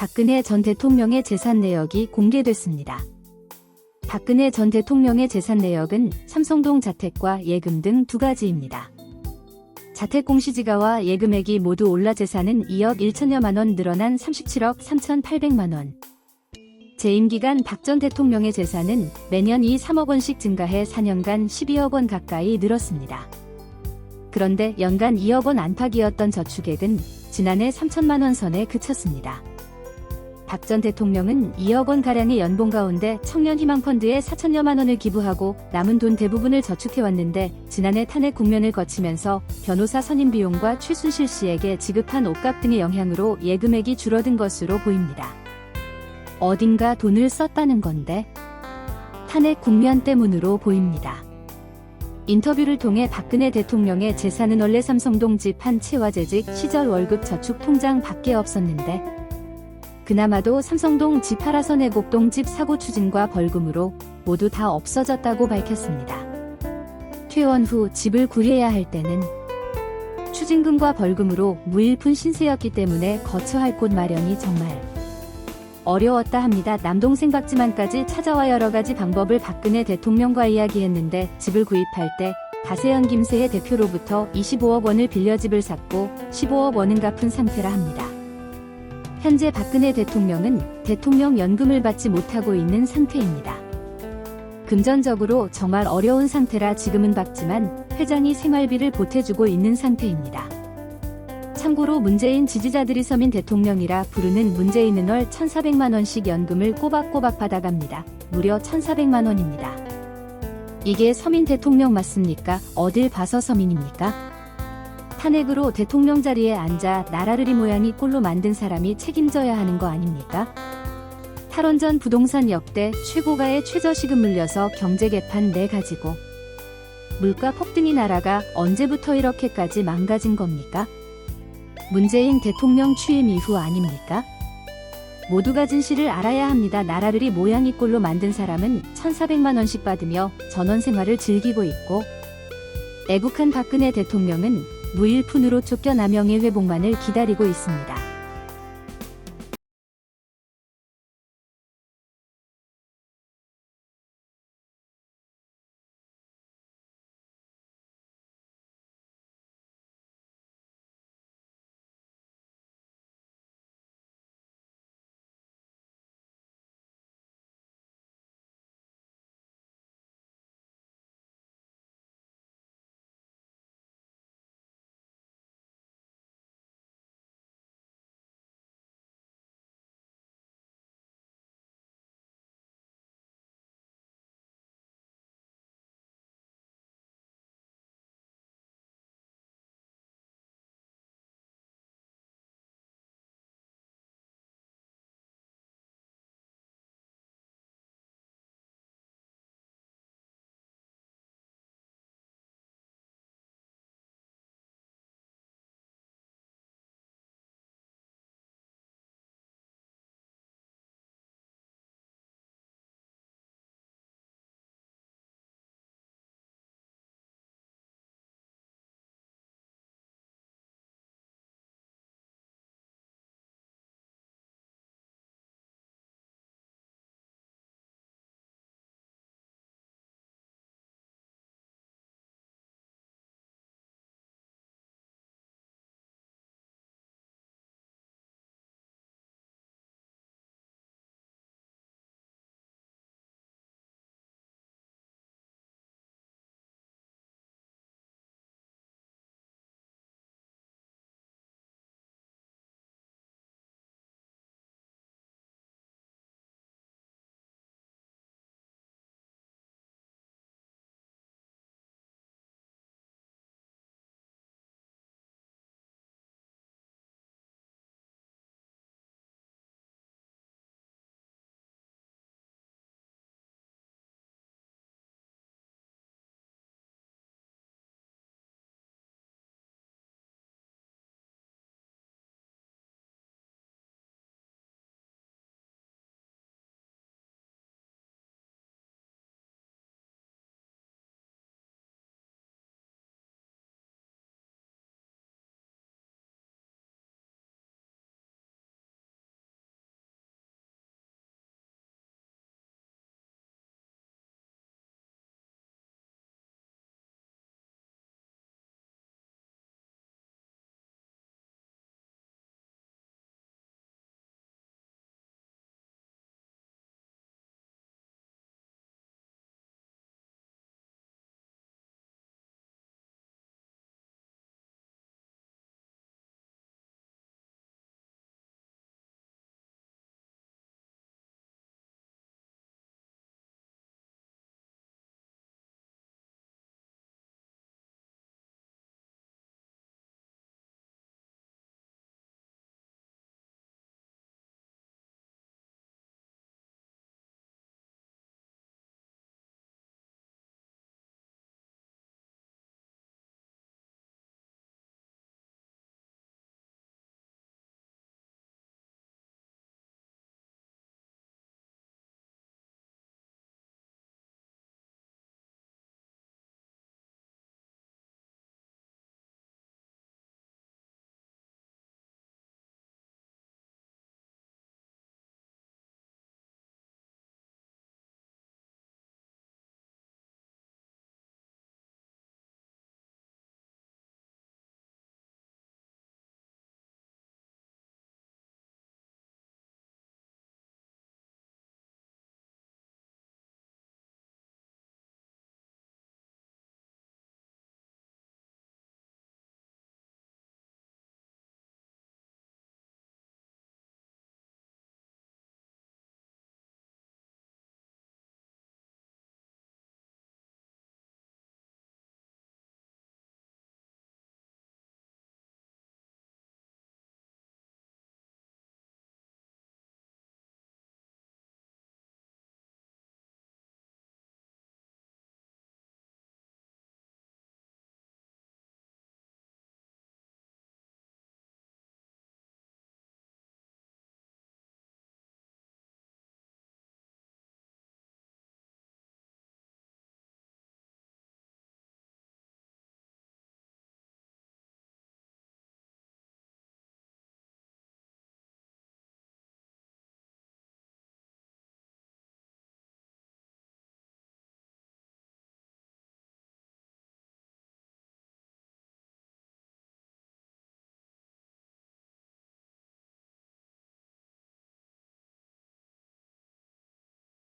박근혜 전 대통령의 재산 내역이 공개됐습니다. 박근혜 전 대통령의 재산 내역은 삼성동 자택과 예금 등 두 가지입니다. 자택 공시지가와 예금액이 모두 올라 재산은 2억 1천여만 원 늘어난 37억 3,800만 원. 재임 기간 박 전 대통령의 재산은 매년 3억 원씩 증가해 4년간 12억 원 가까이 늘었습니다. 그런데 연간 2억 원 안팎이었던 저축액은 지난해 3천만 원 선에 그쳤습니다. 박 전 대통령은 2억 원가량의 연봉 가운데 청년희망펀드에 4천여만 원을 기부하고 남은 돈 대부분을 저축해왔는데 지난해 탄핵 국면을 거치면서 변호사 선임 비용과 최순실 씨에게 지급한 옷값 등의 영향으로 예금액이 줄어든 것으로 보입니다. 어딘가 돈을 썼다는 건데 탄핵 국면 때문으로 보입니다. 인터뷰를 통해 박근혜 대통령의 재산은 원래 삼성동 집 한 채와 재직 시절 월급 저축 통장 밖에 없었는데 그나마도 삼성동 집 팔아서 내곡동 집 사고 추진과 벌금으로 모두 다 없어졌다고 밝혔습니다. 퇴원 후 집을 구해야 할 때는 추징금과 벌금으로 무일푼 신세였기 때문에 거처 할 곳 마련이 정말 어려웠다 합니다. 남동생 박지만까지 찾아와 여러가지 방법을 박근혜 대통령과 이야기했는데 집을 구입할 때 가세현 김세의 대표로부터 25억 원을 빌려 집을 샀고 15억 원은 갚은 상태라 합니다. 현재 박근혜 대통령은 대통령 연금을 받지 못하고 있는 상태입니다. 금전적으로 정말 어려운 상태라 지금은 받지만 회장이 생활비를 보태주고 있는 상태입니다. 참고로 문재인 지지자들이 서민 대통령이라 부르는 문재인은 월 1,400만 원씩 연금을 꼬박꼬박 받아갑니다. 무려 1,400만 원입니다. 이게 서민 대통령 맞습니까? 어딜 봐서 서민입니까? 탄핵으로 대통령 자리에 앉아 나라를 이 모양이 꼴로 만든 사람이 책임져야 하는 거 아닙니까? 탈원전 부동산 역대 최고가의 최저시급 물려서 경제 개판 내가지고 물가 폭등이 나라가 언제부터 이렇게까지 망가진 겁니까? 문재인 대통령 취임 이후 아닙니까? 모두가 진실을 알아야 합니다. 나라를 이 모양이 꼴로 만든 사람은 1,400만 원씩 받으며 전원 생활을 즐기고 있고 애국한 박근혜 대통령은 무일푼으로 쫓겨나 명예회복만을 기다리고 있습니다.